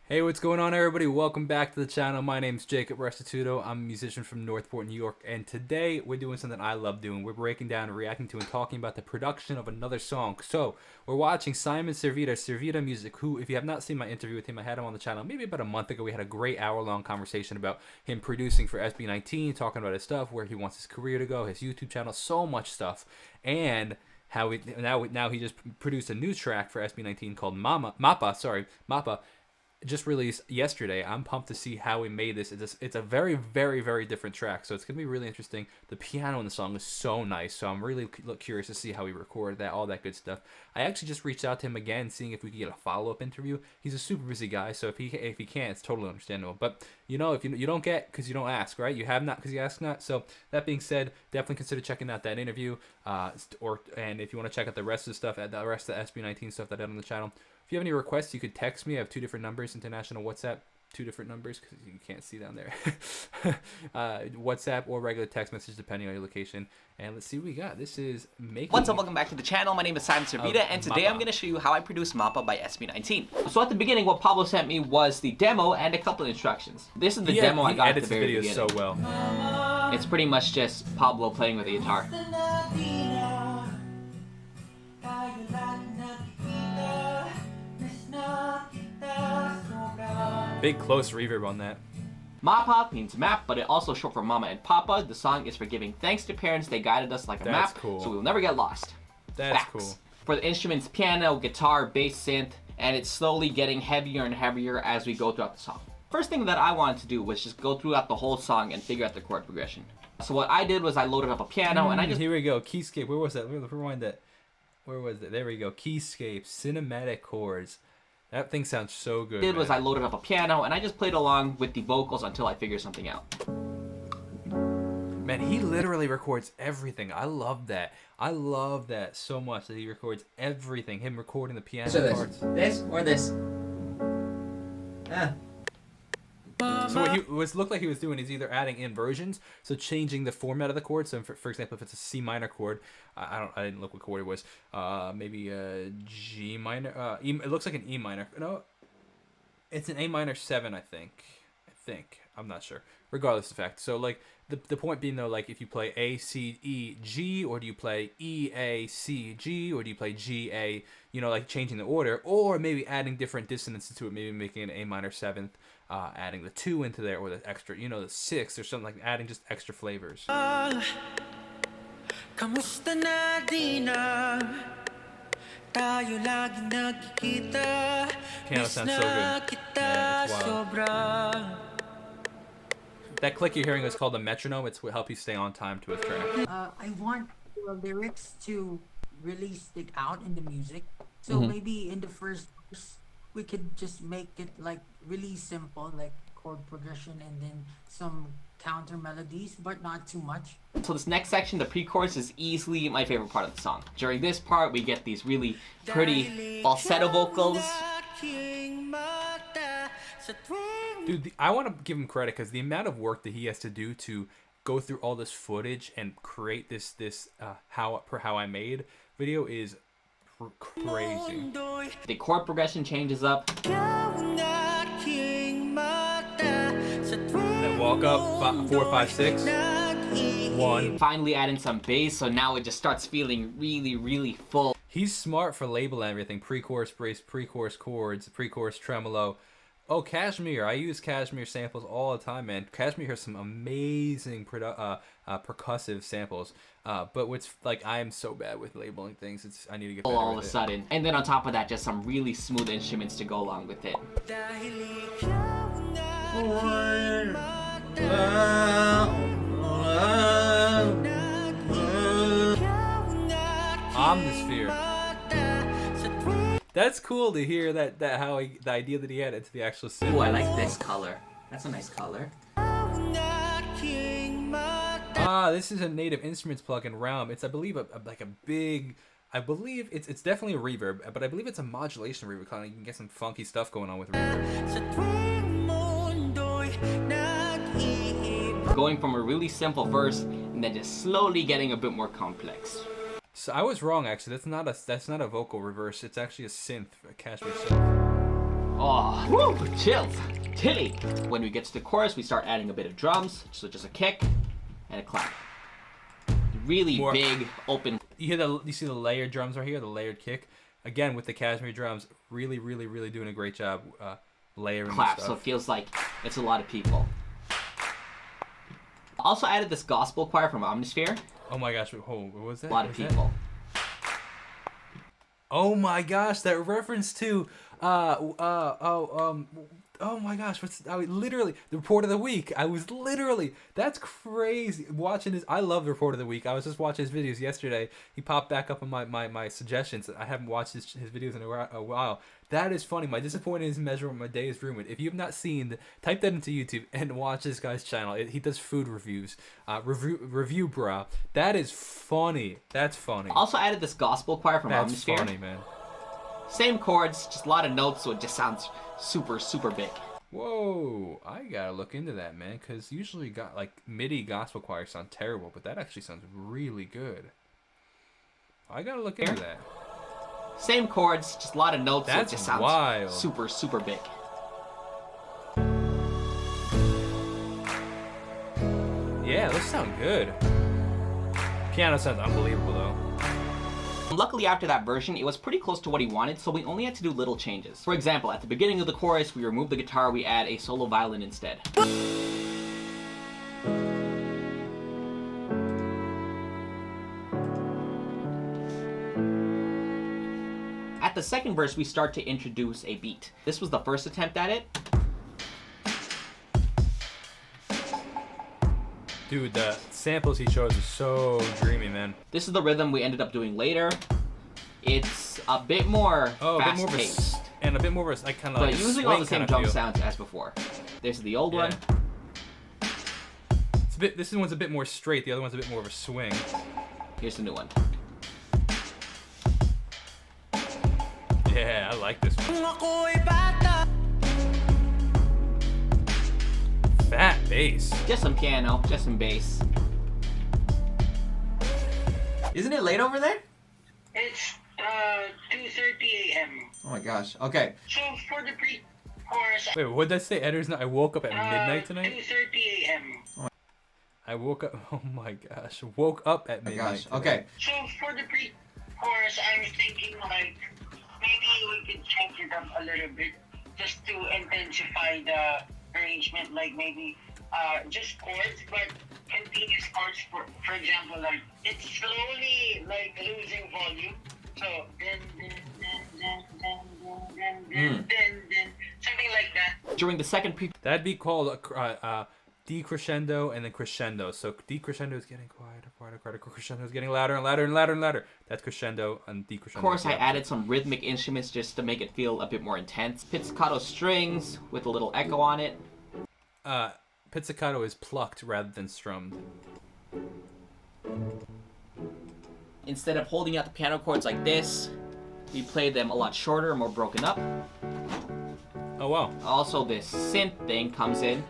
Hey, what's going on, everybody? Welcome back to the channel. My name's Jacob Restituto. I'm a musician from Northport, New York, and today we're doing something I love doing. We're breaking down, reacting to, and talking about the production of another song. So, we're watching Simon Servida, Servida Music, who, if you have not seen my interview with him, I had him on the channel maybe about a month ago. We had a great hour-long conversation about him producing for SB19, talking about his stuff, where he wants his career to go, his YouTube channel, so much stuff, and how now he just produced a new track for SB19 called MAPA. Just released yesterday. I'm pumped to see how he made this. It's a very, very, very different track, so it's gonna be really interesting. The piano in the song is so nice, so I'm really curious to see how he recorded that, all that good stuff. I actually just reached out to him again, seeing if we could get a follow-up interview. He's a super busy guy, so if he can't, it's totally understandable. But you know, if you don't get because you don't ask, right? You have not because you ask not. So that being said, definitely consider checking out that interview, and if you want to check out the rest of the stuff, the rest of the SB19 stuff that I did on the channel. If you have any requests, you could text me. I have two different numbers, international WhatsApp, two different numbers because you can't see down there. WhatsApp or regular text message depending on your location. And let's see what we got. This is making. What's up? Welcome back to the channel. My name is Simon Servida, and today MAPA. I'm going to show you how I produce MAPA by SB19. So at the beginning, what Pablo sent me was the demo and a couple of instructions. This is the demo I got at the very beginning. So well. It's pretty much just Pablo playing with the guitar. Big close reverb on that. MAPA means map, but it also short for Mama and Papa. The song is for giving thanks to parents. They guided us like a map, cool. so we'll never get lost. That's Facts. cool. For the instruments, piano, guitar, bass, synth, and it's slowly getting heavier and heavier as we go throughout the song. First thing that I wanted to do was just go throughout the whole song and figure out the chord progression. So what I did was I loaded up a piano and I just... Here we go, keyscape. Where was that? Rewind that. Where was it? There we go. Keyscape, cinematic chords. That thing sounds so good. I loaded up a piano and I just played along with the vocals until I figured something out. Man, he literally records everything. I love that. I love that so much that he records everything. Him recording the piano parts. This or this. So what he looked like he was doing is either adding inversions, so changing the format of the chord. So for example, if it's a C minor chord, I didn't look what chord it was. Maybe a G minor. It looks like an E minor. No, it's an A minor 7, I think. I'm not sure. Regardless of the fact. So like the point being though, like if you play A C E G, or do you play E A C G, or do you play G A? You know, like changing the order, or maybe adding different dissonances to it. Maybe making an A minor 7th. Adding the 2 into there, or the extra, you know, the 6 or something, like adding just extra flavors. Piano sounds so good. Yeah, it's wild. That click you're hearing is called a metronome. It's what helps you stay on time to a track. I want the lyrics to really stick out in the music. So maybe in the first verse, we could just make it like really simple, like chord progression and then some counter melodies, but not too much. So this next section, the pre-chorus, is easily my favorite part of the song. During this part, we get these really pretty falsetto vocals. Dude, I want to give him credit because the amount of work that he has to do to go through all this footage and create this how I made video is crazy. The chord progression changes up. Then walk up 4, 5, 6. 1. Finally add in some bass, so now it just starts feeling really, really full. He's smart for labeling everything. Pre-chorus bass, pre-chorus chords, pre-chorus tremolo. Oh, Kashmir. I use Kashmir samples all the time, man. Kashmir has some amazing percussive samples. But what's like, I am so bad with labeling things. I need to get better all with of a sudden. And then on top of that, just some really smooth instruments to go along with it. Omnisphere. That's cool to hear that the idea that he had into the actual synth. Oh, I like this color. That's a nice color. This is a Native Instruments plugin, Realm. It's, I believe, like a big. I believe it's definitely a reverb, but I believe it's a modulation reverb. Kind of, you can get some funky stuff going on with reverb. Going from a really simple verse and then just slowly getting a bit more complex. So I was wrong, actually. That's not a vocal reverse. It's actually a synth, a Kashmir synth. Oh, woo, chills, chilly. When we get to the chorus, we start adding a bit of drums, so just a kick and a clap. Really big, open. You see the layered drums right here, the layered kick. Again, with the cashmere drums, really doing a great job layering clap, stuff. So it feels like it's a lot of people. Also added this gospel choir from Omnisphere. Oh my gosh, what was that? A lot of people. Oh my gosh, that reference to oh my gosh, literally the report of the week. That's crazy watching his. I love the report of the week. I was just watching his videos yesterday. He popped back up on my suggestions. I haven't watched his videos in a while. That is funny. My disappointment is immeasurable. My day is ruined. If you have not seen, type that into YouTube and watch this guy's channel. He does food reviews. Review bra. That is funny. That's funny. Also added this gospel choir from Omnisphere. That's funny, man. Same chords, just a lot of notes, so it just sounds super big. Whoa, I gotta look into that, man, because usually MIDI gospel choirs sound terrible, but that actually sounds really good. I gotta look into that. Same chords, just a lot of notes, that's so it just sounds wild. Super big. Yeah, those sound good. Piano sounds unbelievable, though. Luckily, after that version, it was pretty close to what he wanted, so we only had to do little changes. For example, at the beginning of the chorus, we remove the guitar, we add a solo violin instead. At the second verse, we start to introduce a beat. This was the first attempt at it. Dude, the samples he chose are so dreamy, man. This is the rhythm we ended up doing later. It's a bit more fast-paced. And a bit more of a kind of like but using all the same drum sounds as before. This is the old one. This one's a bit more straight. The other one's a bit more of a swing. Here's the new one. Yeah, I like this one. Fat bass. Just some piano, just some bass. Isn't it late over there? It's 2:30 a.m. Oh my gosh. Okay. So for the pre-chorus. Wait, what did I say? Editors, I woke up at midnight tonight? 2:30 a.m. I woke up. Oh my gosh. Woke up at midnight. Today. Okay. So for the pre-chorus, I was thinking like maybe we could change it up a little bit just to intensify the arrangement, like maybe just chords, but continuous chords. For example, like it's slowly like losing volume. So then, something like that. During the second pre. That'd be called a decrescendo and then crescendo. So decrescendo is getting quieter. Crescendo is getting louder and louder. That's crescendo and decrescendo. Of course, I added some rhythmic instruments just to make it feel a bit more intense. Pizzicato strings with a little echo on it. Pizzicato is plucked rather than strummed. Instead of holding out the piano chords like this, we play them a lot shorter, more broken up. Oh wow. Also, this synth thing comes in.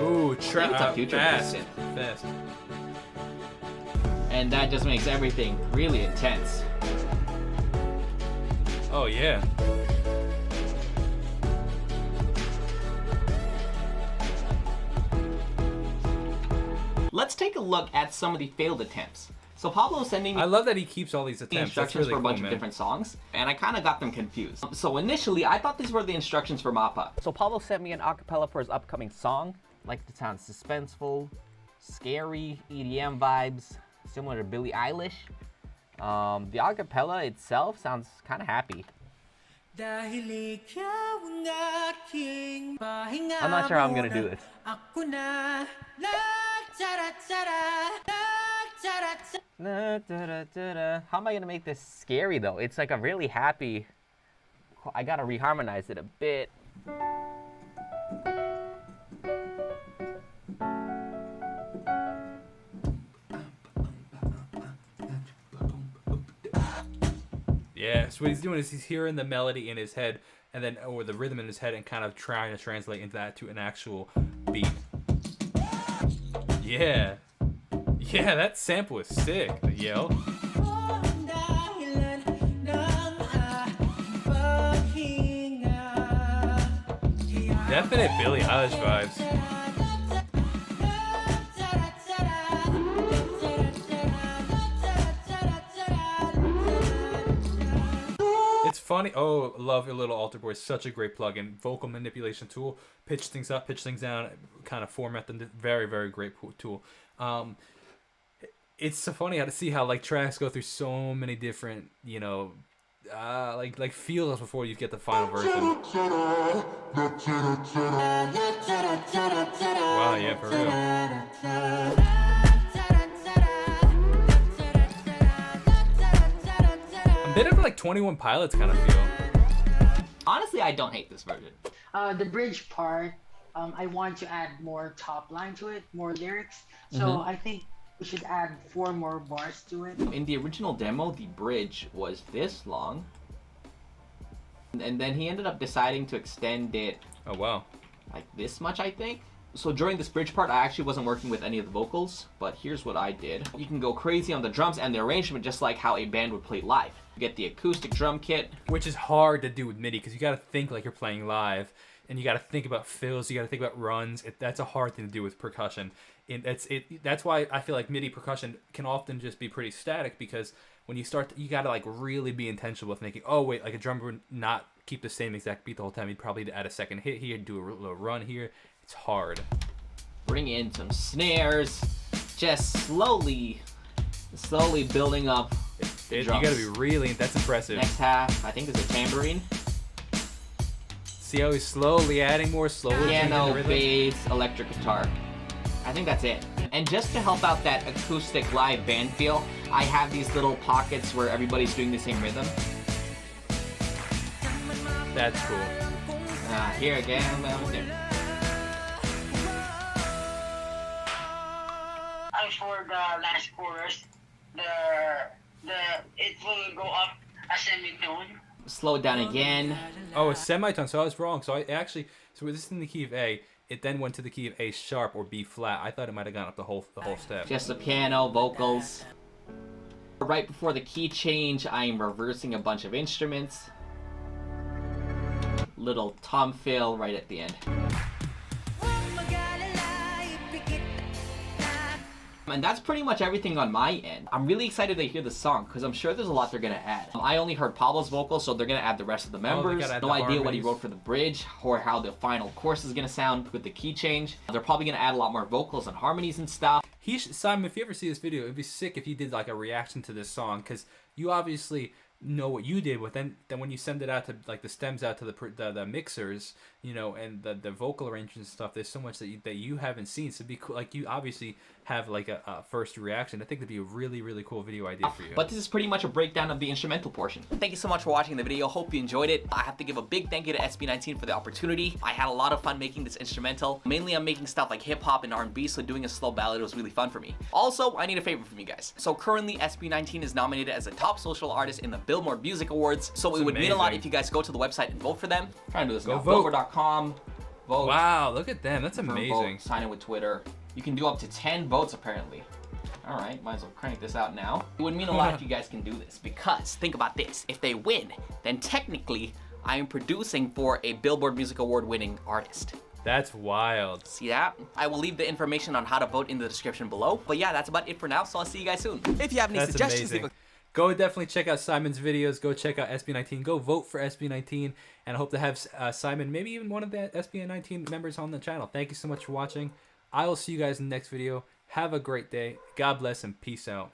Ooh, it's a future fast. synth. Fast. And that just makes everything really intense. Oh yeah. Let's take a look at some of the failed attempts. So Pablo sending me I love that he keeps all these attempts. instructions really for a bunch cool, of man. different songs, and I kind of got them confused. So initially, I thought these were the instructions for MAPA. So Pablo sent me an acapella for his upcoming song. Like it sounds suspenseful, scary, EDM vibes, similar to Billie Eilish. The acapella itself sounds kind of happy. I'm not sure how I'm gonna do this. How am I gonna make this scary though? It's like a really happy. I gotta reharmonize it a bit. Yeah, so what he's doing is he's hearing the melody in his head, and then or the rhythm in his head, and kind of trying to translate into that to an actual beat. Yeah, yeah, that sample is sick. The yell. Definite Billie Eilish vibes. It's funny. Oh, love a little altar boy. Such a great plugin. Vocal manipulation tool. Pitch things up, pitch things down. Kind of format them. Very, very great tool. It's so funny how to see how like tracks go through so many different, you know, like feels before you get the final version. Wow, yeah, for real. A bit of like 21 Pilots kind of feel. Honestly, I don't hate this version. The bridge part, I want to add more top line to it, more lyrics. So I think we should add 4 more bars to it. In the original demo, the bridge was this long. And then he ended up deciding to extend it Oh, wow. like this much, I think. So during this bridge part, I actually wasn't working with any of the vocals, but here's what I did. You can go crazy on the drums and the arrangement just like how a band would play live. You get the acoustic drum kit. Which is hard to do with MIDI because you got to think like you're playing live, and you got to think about fills, you got to think about runs. That's a hard thing to do with percussion. That's why I feel like MIDI percussion can often just be pretty static, because when you start, you got to like really be intentional with thinking, oh wait, like a drummer would not keep the same exact beat the whole time. He'd probably add a second hit here, do a little run here. It's hard. Bring in some snares, just slowly building up the drums. You gotta be really, that's impressive. Next half, I think there's a tambourine. See how he's slowly adding more, slowly changing the Piano, rhythm? bass, electric guitar. I think that's it. And just to help out that acoustic live band feel, I have these little pockets where everybody's doing the same rhythm. That's cool. Here again, there. As for the last chorus, it will go up a semitone. Slow it down again. Oh, a semitone. So I was wrong. So this is in the key of A. It then went to the key of A sharp or B flat. I thought it might have gone up the whole step. Just the piano, vocals. Right before the key change, I am reversing a bunch of instruments. Little tom fill right at the end. And that's pretty much everything on my end. I'm really excited to hear the song because I'm sure there's a lot they're gonna add. I only heard Pablo's vocals, so they're gonna add the rest of the members. No idea what he wrote for the bridge or how the final chorus is gonna sound with the key change. They're probably gonna add a lot more vocals and harmonies and stuff. Simon, if you ever see this video, it'd be sick if you did like a reaction to this song, because you obviously know what you did, but then when you send it out to like the stems out to the mixers, you know, and the vocal arrangements and stuff, there's so much that you haven't seen. So it'd be cool, like you obviously have like a first reaction. I think that'd be a really, really cool video idea for you. But this is pretty much a breakdown of the instrumental portion. Thank you so much for watching the video. Hope you enjoyed it. I have to give a big thank you to SB19 for the opportunity. I had a lot of fun making this instrumental. Mainly I'm making stuff like hip hop and R&B, so doing a slow ballad was really fun for me. Also, I need a favor from you guys. So currently SB19 is nominated as a top social artist in the Billboard Music Awards. So it would mean a lot if you guys go to the website and vote for them. I'm trying to do this Go now. vote. Billboard.com. Vote. Wow, look at them. That's For amazing. vote, sign in with Twitter. You can do up to 10 votes apparently. All right, might as well crank this out now. It would mean a lot if you guys can do this, because think about this. If they win, then technically I am producing for a Billboard Music Award winning artist. That's wild. See that? I will leave the information on how to vote in the description below. But yeah, that's about it for now, so I'll see you guys soon. If you have any That's suggestions, amazing. leave a Go definitely check out Simon's videos. Go check out SB19. Go vote for SB19. And I hope to have Simon, maybe even one of the SB19 members on the channel. Thank you so much for watching. I will see you guys in the next video. Have a great day. God bless and peace out.